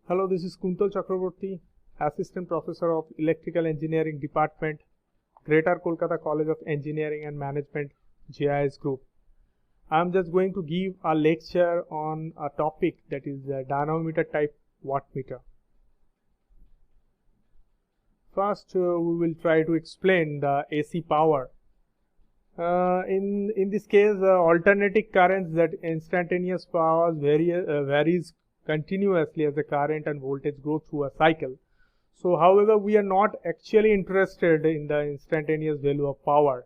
Hello, this is Kuntal Chakraborty, Assistant Professor of Electrical Engineering Department, Greater Kolkata College of Engineering and Management, GIS Group. I am just going to give a lecture on a topic that is dynamometer type wattmeter. First, we will try to explain the AC power. In this case, alternating currents, that instantaneous power varies continuously as the current and voltage go through a cycle. So, however, we are not actually interested in the instantaneous value of power,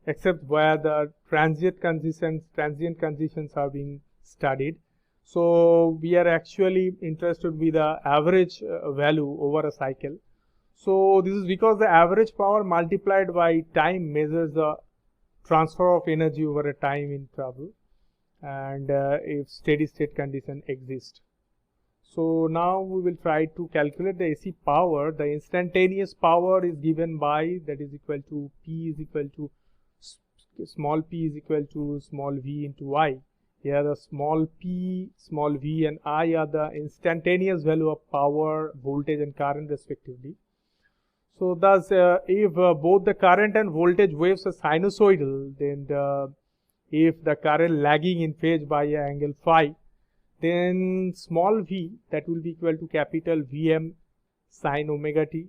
except where the transient conditions are being studied. So, we are actually interested with the average value over a cycle. So, this is because the average power multiplied by time measures the transfer of energy over a time interval, and if steady state condition exists. So now we will try to calculate the AC power. The instantaneous power is given by, that is equal to P is equal to small p is equal to small v into I. Here the small p, small v and I are the instantaneous value of power, voltage and current respectively. So thus if both the current and voltage waves are sinusoidal, then if the current lagging in phase by an angle phi, then small v, that will be equal to capital Vm sin omega t,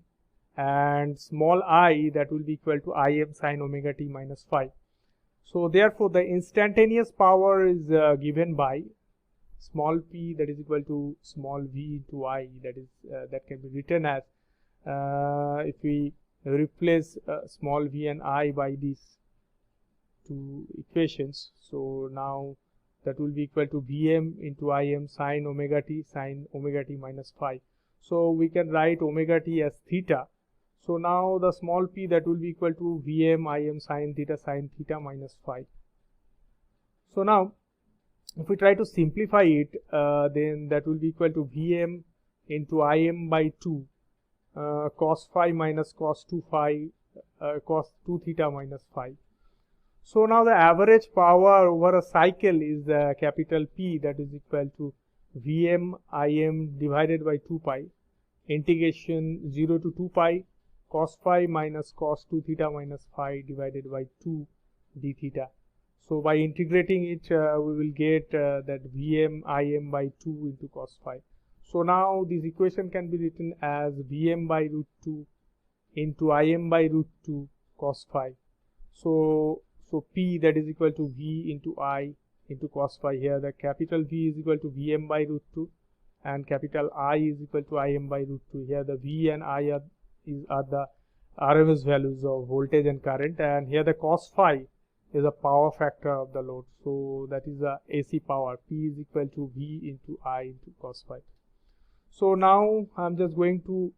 and small I, that will be equal to Im sin omega t minus phi. So therefore the instantaneous power is given by small p, that is equal to small v into I, that is that can be written as if we replace small v and I by these two equations, so now that will be equal to Vm into Im sin omega t minus phi. So we can write omega t as theta. So now the small p, that will be equal to Vm Im sin theta minus phi. So now if we try to simplify it, then that will be equal to Vm into Im by 2 cos phi minus cos 2 phi cos 2 theta minus phi. So now the average power over a cycle is capital P, that is equal to Vm Im divided by 2 pi integration 0 to 2 pi cos phi minus cos 2 theta minus phi divided by 2 d theta. So by integrating it, we will get that Vm Im by 2 into cos phi. So now this equation can be written as Vm by root 2 into Im by root 2 cos phi. So P, that is equal to V into I into cos phi. Here the capital V is equal to Vm by root 2 and capital I is equal to Im by root 2. Here the V and I are the RMS values of voltage and current, and here the cos phi is a power factor of the load. So that is the AC power. P is equal to V into I into cos phi. So now I'm just going to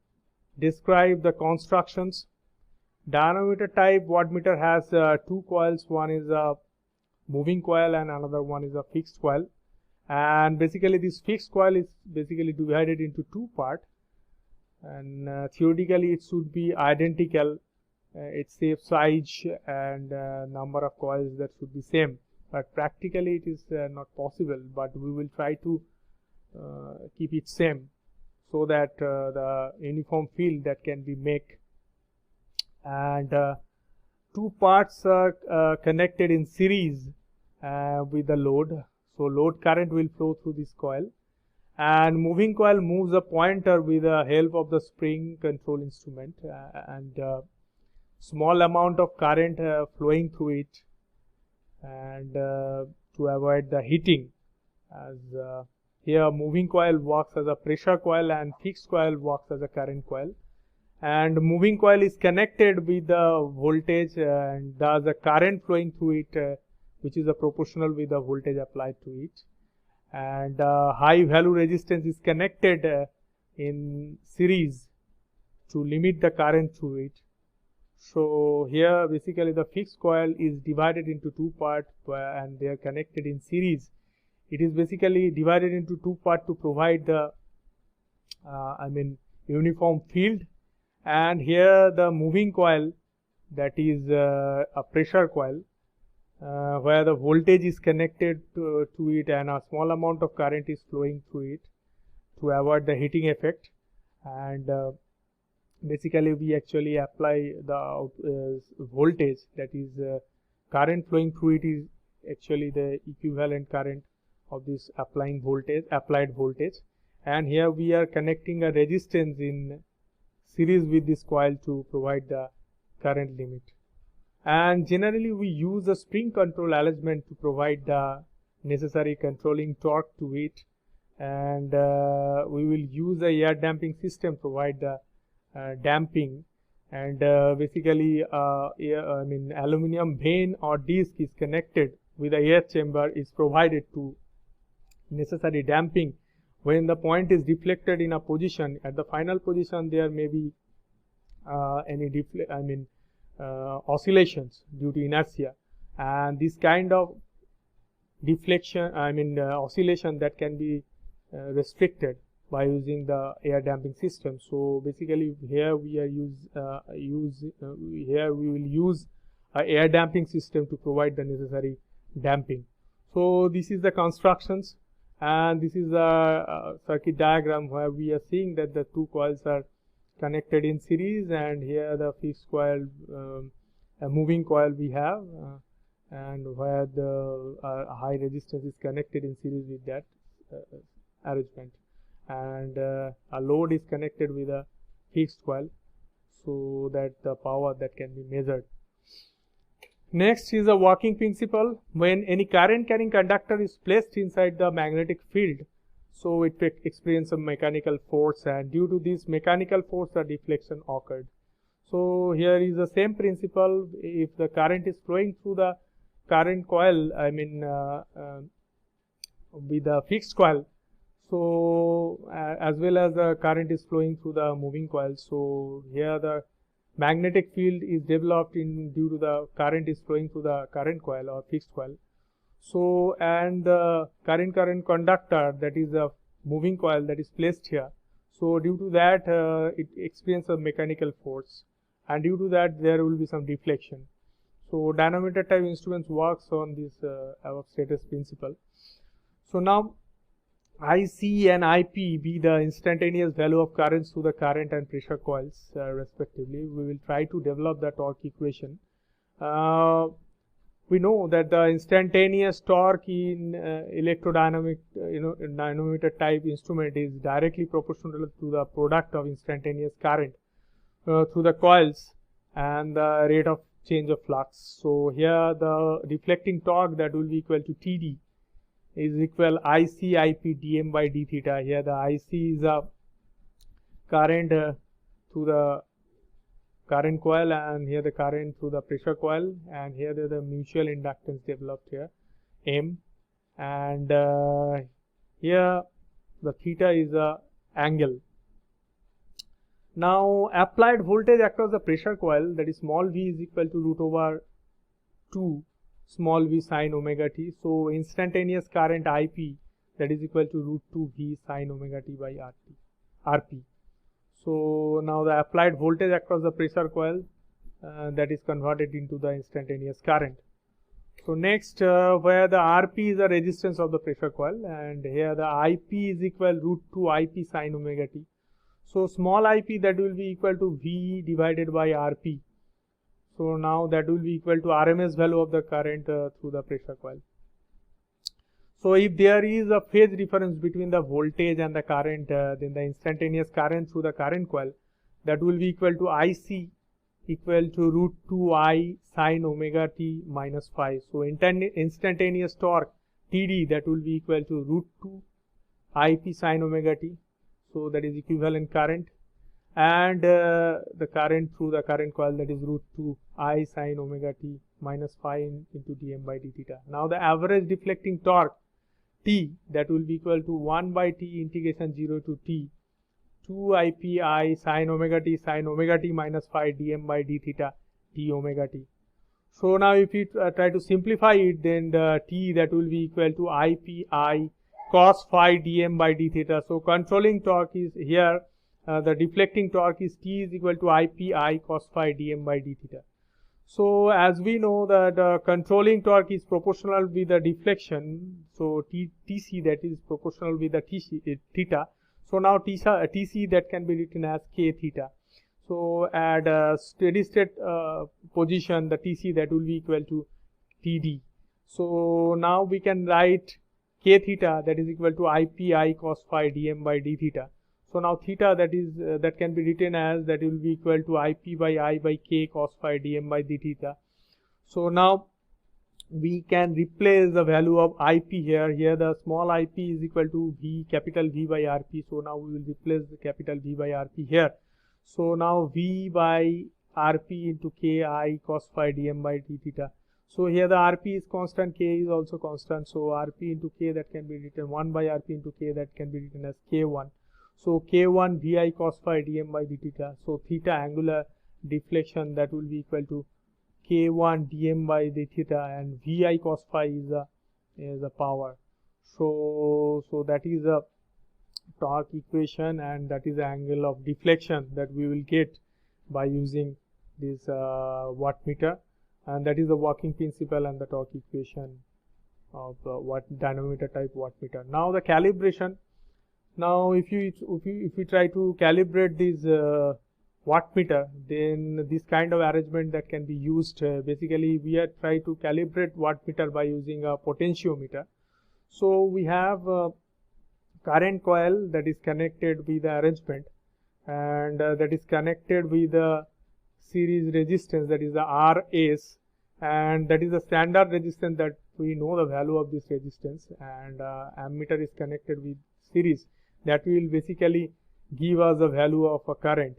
describe the constructions. Dynamometer type wattmeter has two coils. One is a moving coil and another one is a fixed coil. And basically this fixed coil is basically divided into two parts. And theoretically it should be identical. Its shape, size and number of coils, that should be same. But practically it is not possible. But we will try to keep it same, so that the uniform field that can be made. And two parts are connected in series with the load. So load current will flow through this coil, and moving coil moves a pointer with the help of the spring control instrument, and small amount of current flowing through it, and to avoid the heating, as here moving coil works as a pressure coil and fixed coil works as a current coil. And moving coil is connected with the voltage, and thus the current flowing through it, which is proportional with the voltage applied to it. And high value resistance is connected in series to limit the current through it. So here basically the fixed coil is divided into two parts, and they are connected in series. It is basically divided into two parts to provide the uniform field. And here the moving coil, that is a pressure coil, where the voltage is connected to it and a small amount of current is flowing through it. to avoid the heating effect, and basically we actually apply the voltage, that is current flowing through it is actually the equivalent current of this applied voltage, and here we are connecting a resistance in series with this coil to provide the current limit. And generally we use a spring control arrangement to provide the necessary controlling torque to it, and we will use a air damping system to provide the damping, and basically aluminum vane or disc is connected with the air chamber, is provided to necessary damping. When the point is deflected in a position, at the final position there may be any oscillations due to inertia, and this kind of deflection oscillation that can be restricted by using the air damping system. So basically here we are here we will use a air damping system to provide the necessary damping. So this is the constructions, and this is a circuit diagram where we are seeing that the two coils are connected in series, and here the fixed coil, a moving coil we have, and where the high resistance is connected in series with that arrangement, and a load is connected with a fixed coil, so that the power that can be measured. Next is a working principle. When any current carrying conductor is placed inside the magnetic field, so it experiences a mechanical force, and due to this mechanical force a deflection occurred. So here is the same principle. If the current is flowing through the current coil, with the fixed coil, so as well as the current is flowing through the moving coil, so here the magnetic field is developed due to the current is flowing through the current coil or fixed coil. So, and the current conductor, that is a moving coil that is placed here, so due to that it experiences a mechanical force, and due to that there will be some deflection. So dynamometer type instruments works on this above status principle. So now IC and IP be the instantaneous value of currents through the current and pressure coils respectively. We will try to develop the torque equation. We know that the instantaneous torque in electrodynamic dynamometer type instrument is directly proportional to the product of instantaneous current through the coils and the rate of change of flux. So here the deflecting torque, that will be equal to TD, is equal IC IP dm by d theta. Here the IC is a current through the current coil, and here the current through the pressure coil, and here the mutual inductance developed here, M, and here the theta is a angle. Now applied voltage across the pressure coil, that is small v, is equal to root over 2 small v sine omega t. So instantaneous current IP, that is equal to root 2 v sine omega t by Rp. So now the applied voltage across the pressure coil, that is converted into the instantaneous current. So next, where the Rp is the resistance of the pressure coil, and here the IP is equal root 2 IP sine omega t. So small IP, that will be equal to V divided by Rp. So now that will be equal to RMS value of the current through the pressure coil. So if there is a phase difference between the voltage and the current, then the instantaneous current through the current coil, that will be equal to IC equal to root 2I sine omega t minus phi. So instantaneous torque TD, that will be equal to root 2 IP sine omega t. So that is equivalent current, and the current through the current coil, that is root 2 I sine omega t minus phi into dm by d theta. Now the average deflecting torque T, that will be equal to 1 by T integration 0 to T 2 IP I sine omega t minus phi dm by d theta d omega t. So now if we try to simplify it, then the T, that will be equal to IP I cos phi dm by d theta. So controlling torque is here, the deflecting torque is T is equal to IP I cos phi dm by d theta. So as we know that the controlling torque is proportional with the deflection, so TC, that is proportional with the theta. So now TC that can be written as K theta. So at a steady state position, the TC that will be equal to TD. So now we can write K theta that is equal to IPI cos phi dm by d theta. So now theta that can be written as that will be equal to IP by I by K cos phi dm by d theta. So now we can replace the value of IP here. Here the small IP is equal to V, capital V by RP. So now we will replace the capital V by RP here. So now V by RP into KI cos phi dm by d theta. So here the RP is constant, K is also constant. So RP into K that can be written 1 by RP into K that can be written as K1. So K1 VI cos phi dm by d theta. So theta angular deflection that will be equal to K1 dm by d theta, and VI cos phi is a power. So that is a torque equation, and that is the angle of deflection that we will get by using this wattmeter, and that is the working principle and the torque equation of dynamometer type wattmeter. Now the calibration. Now if you try to calibrate this wattmeter, then this kind of arrangement that can be used. Basically we are trying to calibrate wattmeter by using a potentiometer. So we have a current coil that is connected with the arrangement, and that is connected with the series resistance, that is the RS, and that is the standard resistance that we know the value of this resistance, and ammeter is connected with series that will basically give us the value of a current.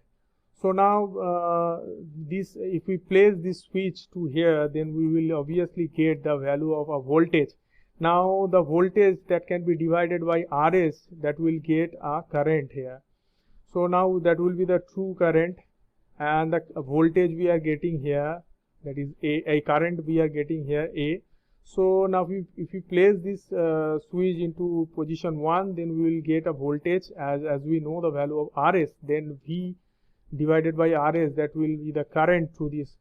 So now if we place this switch to here, then we will obviously get the value of a voltage. Now the voltage that can be divided by RS, that will get a current here. So now that will be the true current, and the voltage we are getting here, that is a current we are getting here A. So now if we place this switch into position 1, then we will get a voltage as we know the value of RS, then V divided by RS, that will be the current through this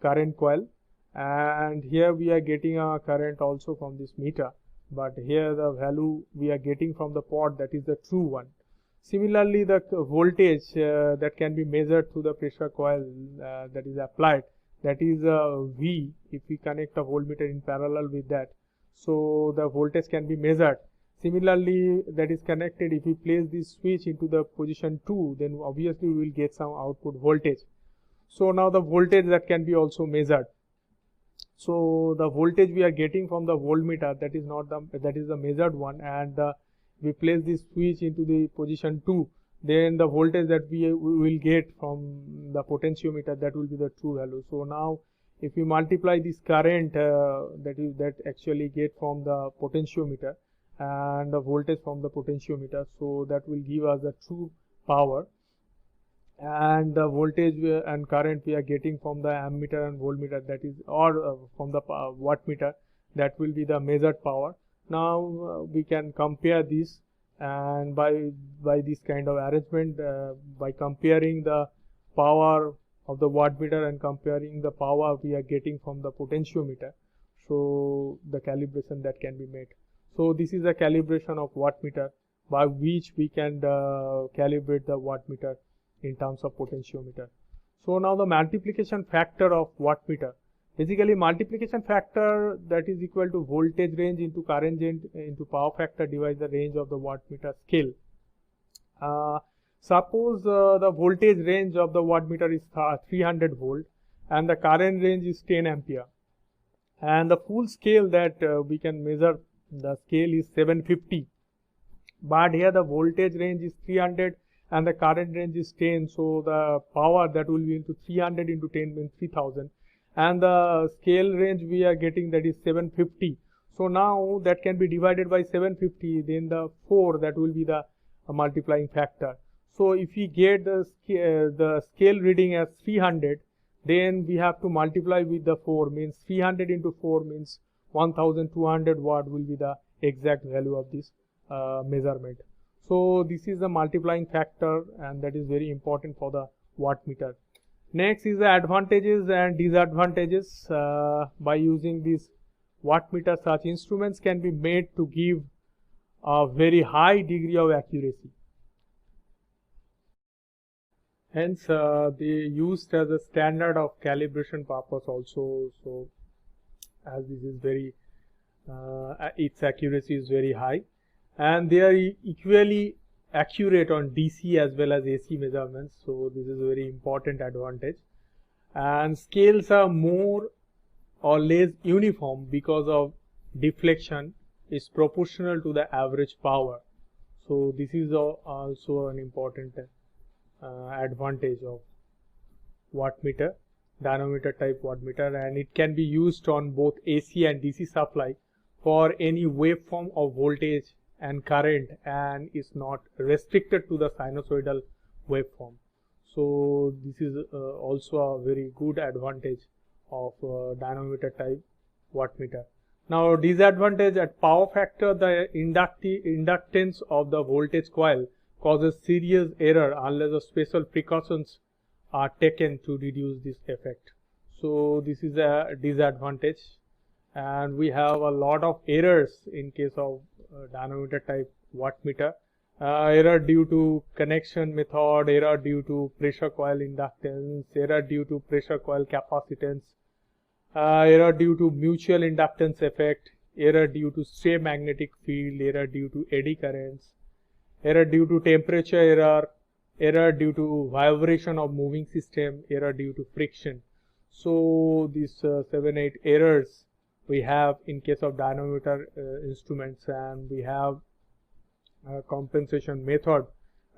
current coil, and here we are getting a current also from this meter, but here the value we are getting from the pot, that is the true one. Similarly, the voltage that can be measured through the pressure coil that is applied, that is V, if we connect a voltmeter in parallel with that, so the voltage can be measured. Similarly, that is connected, if we place this switch into the position 2, then obviously we will get some output voltage. So now the voltage that can be also measured. So the voltage we are getting from the voltmeter, that is the measured one, and we place this switch into the position 2, then the voltage that we will get from the potentiometer, that will be the true value. So now if we multiply this current that actually get from the potentiometer and the voltage from the potentiometer, so that will give us the true power, and the voltage and current we are getting from the ammeter and voltmeter, that is, or from the wattmeter, that will be the measured power. Now we can compare this, and by this kind of arrangement, by comparing the power of the wattmeter and comparing the power we are getting from the potentiometer, so the calibration that can be made. So this is a calibration of wattmeter by which we can calibrate the wattmeter in terms of potentiometer. So now the multiplication factor of wattmeter. Basically multiplication factor, that is equal to voltage range into current range into power factor divided the range of the wattmeter scale. Suppose the voltage range of the wattmeter is 300 volt and the current range is 10 ampere, and the full scale that we can measure, the scale is 750, but here the voltage range is 300 and the current range is 10, so the power that will be into 300 into 10 means 3000, and the scale range we are getting, that is 750. So now that can be divided by 750, then the 4, that will be the multiplying factor. So if we get the scale reading as 300, then we have to multiply with the 4, means 300 into 4 means 1200 watt will be the exact value of this measurement. So this is the multiplying factor, and that is very important for the wattmeter. Next is the advantages and disadvantages. By using this wattmeter, such instruments can be made to give a very high degree of accuracy. Hence, they used as a standard of calibration purpose also. So, as this is very, its accuracy is very high, and they are equally accurate on DC as well as AC measurements. So, this is a very important advantage. And scales are more or less uniform because of deflection is proportional to the average power. So, this is also an important advantage of wattmeter, dynamometer type wattmeter, and it can be used on both AC and DC supply for any waveform of voltage and current, and is not restricted to the sinusoidal waveform. So this is also a very good advantage of dynamometer type wattmeter. Now, disadvantage: at power factor, the inductance of the voltage coil causes serious error unless the special precautions are taken to reduce this effect. So this is a disadvantage, and we have a lot of errors in case of dynamometer type wattmeter. Error due to connection method, error due to pressure coil inductance, error due to pressure coil capacitance, error due to mutual inductance effect, error due to stray magnetic field, error due to eddy currents, error due to temperature error, error due to vibration of moving system, error due to friction. So these 7-8 errors we have in case of dynamometer instruments, and we have compensation method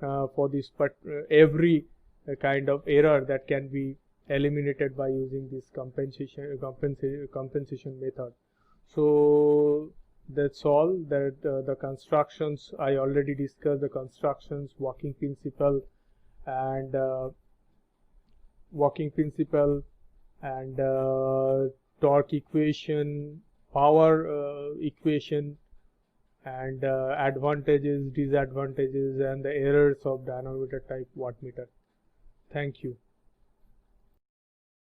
for this, but every kind of error that can be eliminated by using this compensation method. So that's all. That the constructions I already discussed, the constructions, working principle, and torque equation, power equation, and advantages, disadvantages, and the errors of dynamometer type wattmeter. Thank you.